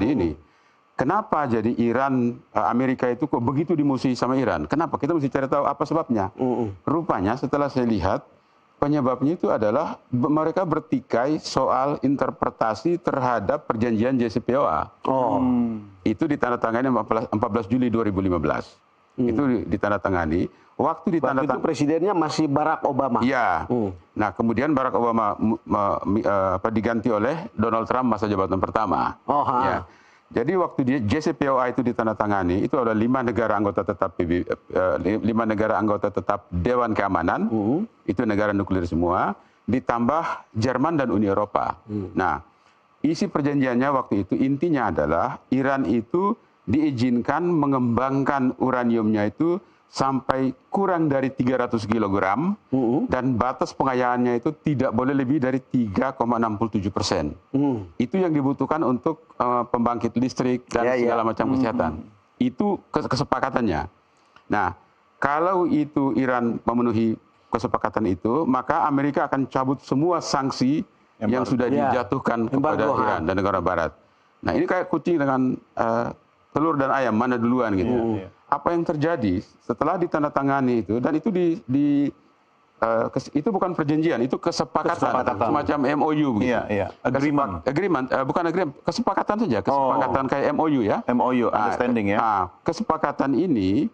Jadi ini, kenapa jadi Iran, Amerika itu kok begitu dimusuhi sama Iran? Kenapa? Kita mesti cari tahu apa sebabnya. Rupanya setelah saya lihat, penyebabnya itu adalah mereka bertikai soal interpretasi terhadap perjanjian JCPOA. Itu ditandatangani 14 Juli 2015. Itu ditandatangani. Waktu ditandatangani itu presidennya masih Barack Obama. Iya. Nah, kemudian Barack Obama diganti oleh Donald Trump masa jabatan pertama. Ya. Jadi waktu JCPOA itu ditandatangani, itu ada 5 negara anggota tetap 5 negara anggota tetap Dewan Keamanan, itu negara nuklir semua, ditambah Jerman dan Uni Eropa. Nah, isi perjanjiannya waktu itu intinya adalah Iran itu diizinkan mengembangkan uraniumnya itu sampai kurang dari 300 kg dan batas pengayaannya itu tidak boleh lebih dari 3,67%. Itu yang dibutuhkan untuk pembangkit listrik dan segala macam kesehatan. Itu kesepakatannya. Nah, kalau itu Iran memenuhi kesepakatan itu, maka Amerika akan cabut semua sanksi yang sudah dijatuhkan kepada Iran dan negara Barat. Nah, ini kayak kucing dengan telur dan ayam, mana duluan gitu. Apa yang terjadi setelah ditandatangani itu, dan itu itu bukan perjanjian, itu kesepakatan. Semacam MOU begitu. Agreement, bukan agreement, kesepakatan saja, kesepakatan kayak MOU ya. MOU, understanding ya. Kesepakatan ini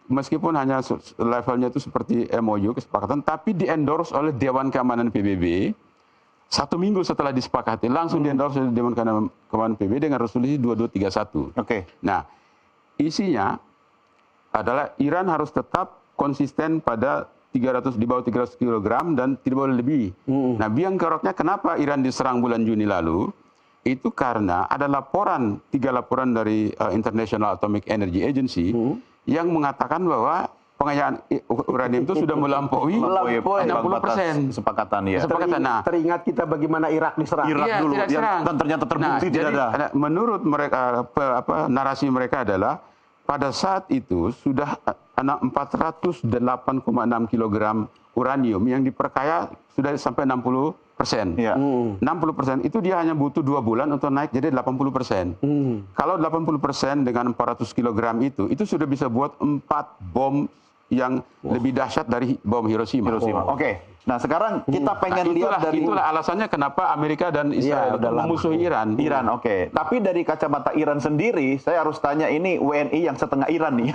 meskipun hanya levelnya itu seperti MOU, kesepakatan, tapi di-endorse oleh Dewan Keamanan PBB. 1 minggu setelah disepakati, langsung di-endorse oleh Dewan Keamanan PBB dengan resolusi 2231. Nah, isinya adalah Iran harus tetap konsisten pada di bawah 300 kg dan tidak boleh lebih. Nah, biang keroknya kenapa Iran diserang bulan Juni lalu, itu karena ada 3 laporan dari International Atomic Energy Agency yang mengatakan bahwa pengayaan uranium itu sudah melampaui 60%. Kesepakatan ya. Nah, teringat kita bagaimana Irak diserang. Dulu dan ternyata terbukti tidak ada. Menurut mereka narasi mereka adalah pada saat itu sudah 408,6 kg uranium yang diperkaya sudah sampai 60%. 60% itu dia hanya butuh 2 bulan untuk naik jadi 80%. Kalau 80% dengan 400 kg itu sudah bisa buat 4 bom yang lebih dahsyat dari bom Hiroshima. Nah, sekarang kita pengen lihat dari... Itulah alasannya kenapa Amerika dan Israel memusuhi Iran. Tapi dari kacamata Iran sendiri, saya harus tanya ini WNI yang setengah Iran nih.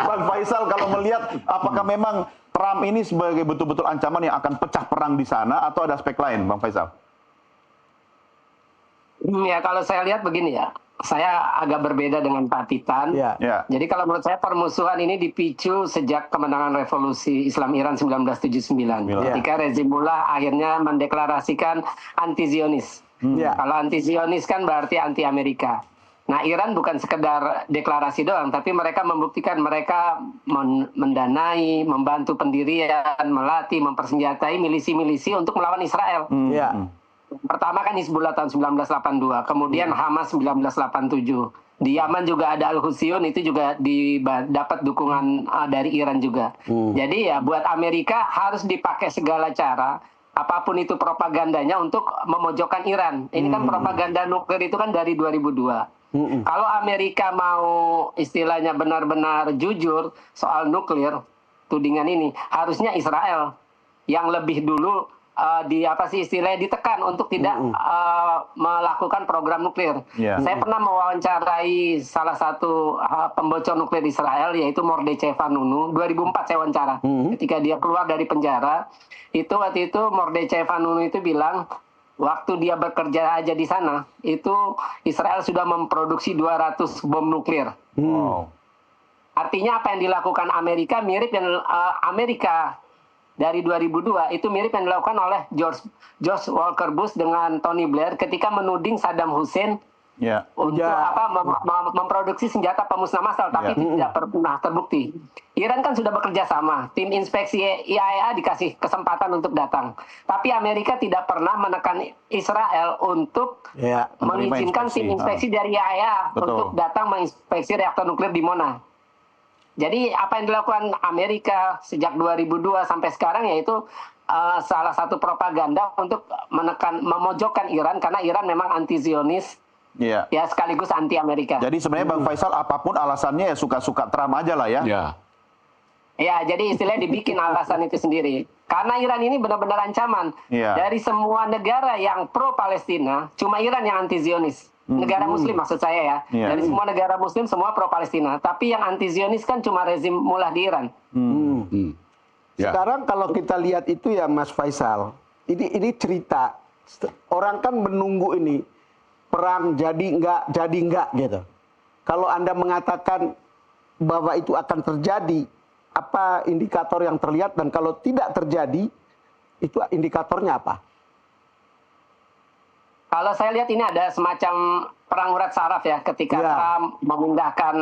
Bang Faisal, kalau melihat apakah memang Trump ini sebagai betul-betul ancaman yang akan pecah perang di sana atau ada aspek lain, Bang Faisal? Ya, kalau saya lihat begini ya. Saya agak berbeda dengan Pak Titan. Jadi kalau menurut saya permusuhan ini dipicu sejak kemenangan revolusi Islam Iran 1979. Ketika rezim Mullah akhirnya mendeklarasikan anti-Zionis. Kalau anti-Zionis kan berarti anti-Amerika. Nah, Iran bukan sekedar deklarasi doang, tapi mereka membuktikan mereka mendanai, membantu pendirian, melatih, mempersenjatai milisi-milisi untuk melawan Israel. Pertama kan Hizbullah tahun 1982, kemudian Hamas 1987. Di Yaman juga ada Al-Husyun, itu juga dapat dukungan dari Iran juga. Jadi ya buat Amerika harus dipakai segala cara, apapun itu propagandanya untuk memojokkan Iran. Ini kan propaganda nuklir itu kan dari 2002. Kalau Amerika mau istilahnya benar-benar jujur soal nuklir, tudingan ini, harusnya Israel yang lebih dulu istilahnya ditekan untuk tidak melakukan program nuklir. Saya pernah mewawancarai salah satu pembocor nuklir Israel, yaitu Mordechai Vanunu. 2004 saya wawancara. Ketika dia keluar dari penjara, waktu itu Mordechai Vanunu itu bilang, waktu dia bekerja aja di sana, itu Israel sudah memproduksi 200 bom nuklir. Artinya apa yang dilakukan Amerika mirip yang Amerika dari 2002 itu mirip yang dilakukan oleh George Walker Bush dengan Tony Blair ketika menuding Saddam Hussein untuk memproduksi senjata pemusnah massal, tapi tidak pernah terbukti. Iran kan sudah bekerja sama, tim inspeksi IAEA dikasih kesempatan untuk datang, tapi Amerika tidak pernah menekan Israel untuk mengizinkan tim inspeksi dari IAEA untuk datang menginspeksi reaktor nuklir di Mona. Jadi apa yang dilakukan Amerika sejak 2002 sampai sekarang yaitu salah satu propaganda untuk memojokkan Iran, karena Iran memang anti-Zionis, Ya. Ya sekaligus anti Amerika. Jadi sebenarnya Bang Faisal apapun alasannya ya suka-suka Trump aja lah ya. Ya. Ya, jadi istilahnya dibikin alasan itu sendiri. Karena Iran ini benar-benar ancaman. Ya. Dari semua negara yang pro-Palestina, cuma Iran yang anti-Zionis. Negara Muslim maksud saya ya. Dari semua negara Muslim, semua pro-Palestina. Tapi yang anti-Zionis kan cuma rezim mullah di Iran. Ya. Sekarang kalau kita lihat itu ya Mas Faisal, ini cerita. Orang kan menunggu ini. Perang jadi enggak gitu. Kalau Anda mengatakan bahwa itu akan terjadi, apa indikator yang terlihat, dan kalau tidak terjadi, itu indikatornya apa? Kalau saya lihat ini ada semacam perang urat saraf ya, ketika Trump memindahkan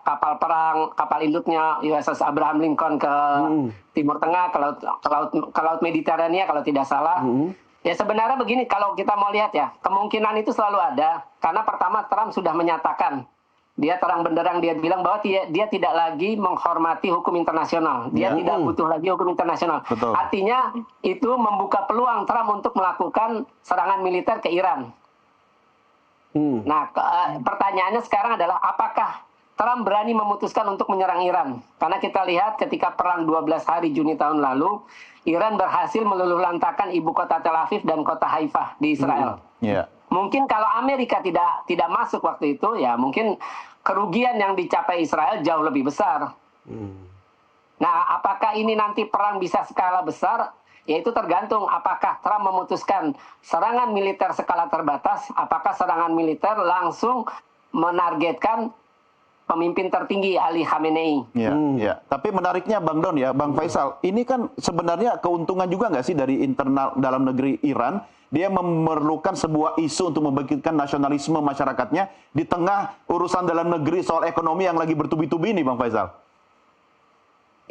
kapal perang, kapal induknya USS Abraham Lincoln ke Timur Tengah, ke laut Mediterania kalau tidak salah. Ya sebenarnya begini, kalau kita mau lihat ya, kemungkinan itu selalu ada. Karena pertama Trump sudah menyatakan, dia terang benderang dia bilang bahwa dia tidak lagi menghormati hukum internasional. Dia tidak butuh lagi hukum internasional. Betul. Artinya itu membuka peluang Trump untuk melakukan serangan militer ke Iran. Nah, pertanyaannya sekarang adalah apakah Trump berani memutuskan untuk menyerang Iran? Karena kita lihat ketika perang 12 hari Juni tahun lalu, Iran berhasil meluluhlantakkan ibu kota Tel Aviv dan kota Haifa di Israel. Mungkin kalau Amerika tidak masuk waktu itu, ya mungkin kerugian yang dicapai Israel jauh lebih besar. Nah, apakah ini nanti perang bisa skala besar? Ya itu tergantung apakah Trump memutuskan serangan militer skala terbatas, apakah serangan militer langsung menargetkan pemimpin tertinggi Ali Khamenei. Ya. Tapi menariknya Bang Don ya, Bang Faisal, ini kan sebenarnya keuntungan juga nggak sih dari internal dalam negeri Iran? Dia memerlukan sebuah isu untuk membangkitkan nasionalisme masyarakatnya di tengah urusan dalam negeri soal ekonomi yang lagi bertubi-tubi ini, Bang Faisal.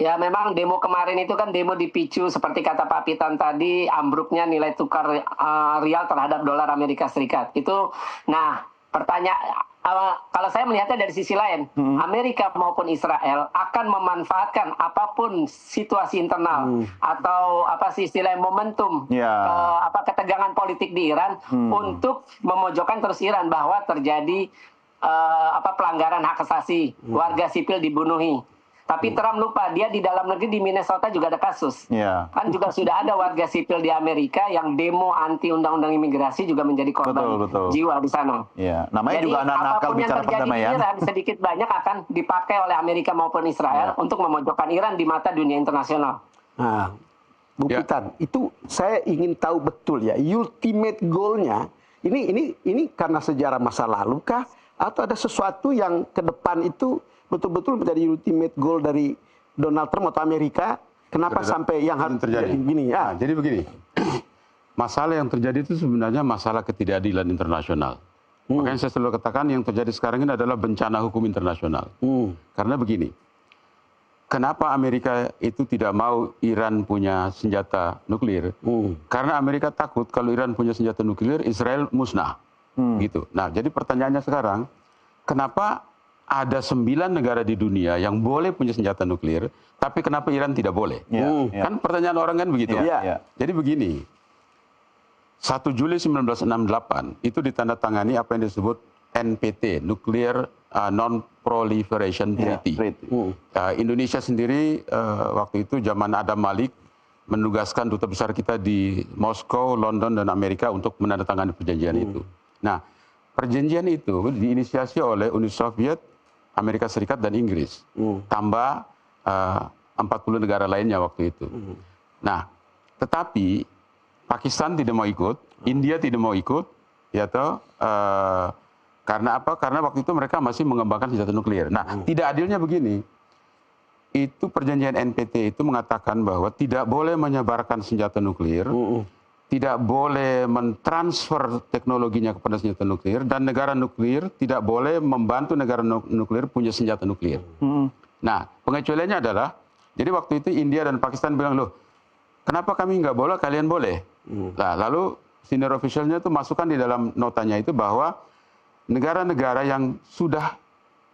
Ya memang demo kemarin itu kan demo dipicu seperti kata Pak Pitan tadi, ambruknya nilai tukar rial terhadap dolar Amerika Serikat. Itu, nah pertanyaan, kalau saya melihatnya dari sisi lain, Amerika maupun Israel akan memanfaatkan apapun situasi internal atau apa sih istilahnya momentum ketegangan politik di Iran untuk memojokkan terus Iran bahwa terjadi pelanggaran hak asasi, warga sipil dibunuhi. Tapi Trump lupa, dia di dalam negeri di Minnesota juga ada kasus. Kan juga sudah ada warga sipil di Amerika yang demo anti undang-undang imigrasi juga menjadi korban jiwa di sana. Namanya jadi juga anak nakal bicara perdamaian. Iran sedikit banyak akan dipakai oleh Amerika maupun Israel untuk memojokkan Iran di mata dunia internasional. Nah, Bu Pitan, itu saya ingin tahu betul ya, ultimate goal-nya, ini karena sejarah masa lalu kah? Atau ada sesuatu yang ke depan itu betul-betul menjadi ultimate goal dari Donald Trump atau Amerika? Kenapa sampai yang harus terjadi begini? Jadi begini, masalah yang terjadi itu sebenarnya masalah ketidakadilan internasional. Makanya saya selalu katakan yang terjadi sekarang ini adalah bencana hukum internasional. Karena begini, kenapa Amerika itu tidak mau Iran punya senjata nuklir? Karena Amerika takut kalau Iran punya senjata nuklir, Israel musnah. Gitu. Nah, jadi pertanyaannya sekarang, kenapa ada 9 negara di dunia yang boleh punya senjata nuklir, tapi kenapa Iran tidak boleh? Kan pertanyaan orang kan begitu. Jadi begini, 1 Juli 1968 itu ditandatangani apa yang disebut NPT, Nuclear Non-Proliferation Treaty. Indonesia sendiri waktu itu zaman Adam Malik menugaskan duta besar kita di Moskow, London, dan Amerika untuk menandatangani perjanjian itu. Nah, perjanjian itu diinisiasi oleh Uni Soviet, Amerika Serikat, dan Inggris. Tambah 40 negara lainnya waktu itu. Nah, tetapi Pakistan tidak mau ikut, India tidak mau ikut, ya toh, karena apa? Karena waktu itu mereka masih mengembangkan senjata nuklir. Nah, tidak adilnya begini, itu perjanjian NPT itu mengatakan bahwa tidak boleh menyebarkan senjata nuklir, tidak boleh mentransfer teknologinya kepada senjata nuklir, dan negara nuklir tidak boleh membantu negara nuklir punya senjata nuklir. Nah, pengecualiannya adalah, jadi waktu itu India dan Pakistan bilang, loh, kenapa kami nggak boleh, kalian boleh? Nah, lalu senior officialnya itu masukkan di dalam notanya itu bahwa negara-negara yang sudah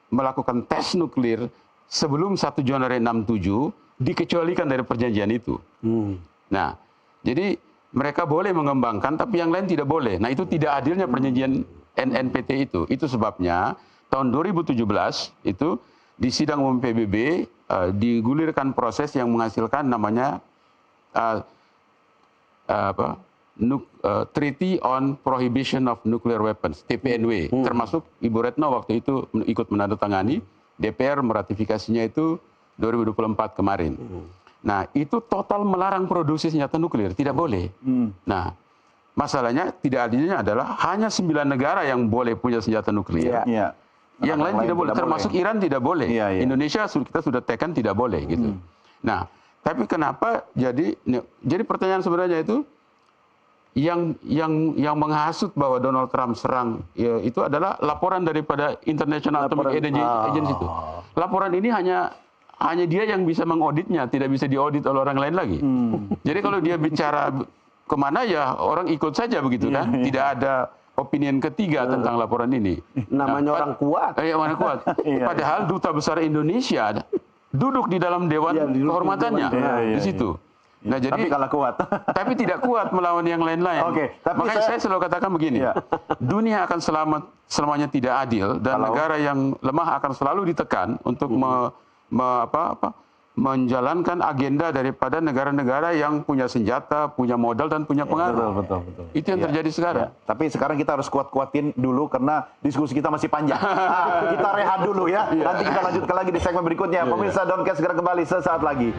melakukan tes nuklir sebelum 1 Januari 67 dikecualikan dari perjanjian itu. Nah, jadi mereka boleh mengembangkan, tapi yang lain tidak boleh. Nah, itu tidak adilnya perjanjian NNPT itu sebabnya tahun 2017 itu di sidang umum PBB digulirkan proses yang menghasilkan namanya Treaty on Prohibition of Nuclear Weapons, TPNW, termasuk Ibu Retno waktu itu ikut menandatangani, DPR meratifikasinya itu 2024 kemarin. Nah, itu total melarang produksi senjata nuklir, tidak boleh. Nah, masalahnya tidak adilnya adalah hanya 9 negara yang boleh punya senjata nuklir. Yang lain tidak boleh, termasuk Iran tidak boleh. Indonesia kita sudah tekan tidak boleh gitu. Nah, tapi kenapa jadi pertanyaan sebenarnya itu yang menghasut bahwa Donald Trump serang ya, itu adalah laporan daripada International Atomic Energy Agency itu. Laporan ini hanya dia yang bisa mengauditnya, tidak bisa diaudit oleh orang lain lagi. Jadi kalau dia bicara kemana ya orang ikut saja begitu kan, tidak ada opinion ketiga tentang laporan ini. Namanya orang kuat. Orang kuat. Padahal Duta Besar Indonesia duduk di dalam Dewan Kehormatannya di situ. Nah, jadi tapi kalah kuat. Tapi tidak kuat melawan yang lain-lain. Makanya saya selalu katakan begini, dunia akan selamanya tidak adil dan negara yang lemah akan selalu ditekan untuk menjalankan agenda daripada negara-negara yang punya senjata, punya modal dan punya pengaruh. Betul. Itu yang terjadi sekarang. Tapi sekarang kita harus kuat-kuatin dulu karena diskusi kita masih panjang. Kita rehat dulu ya. Nanti kita lanjutkan lagi di segmen berikutnya. Pemirsa Doncast segera kembali sesaat lagi.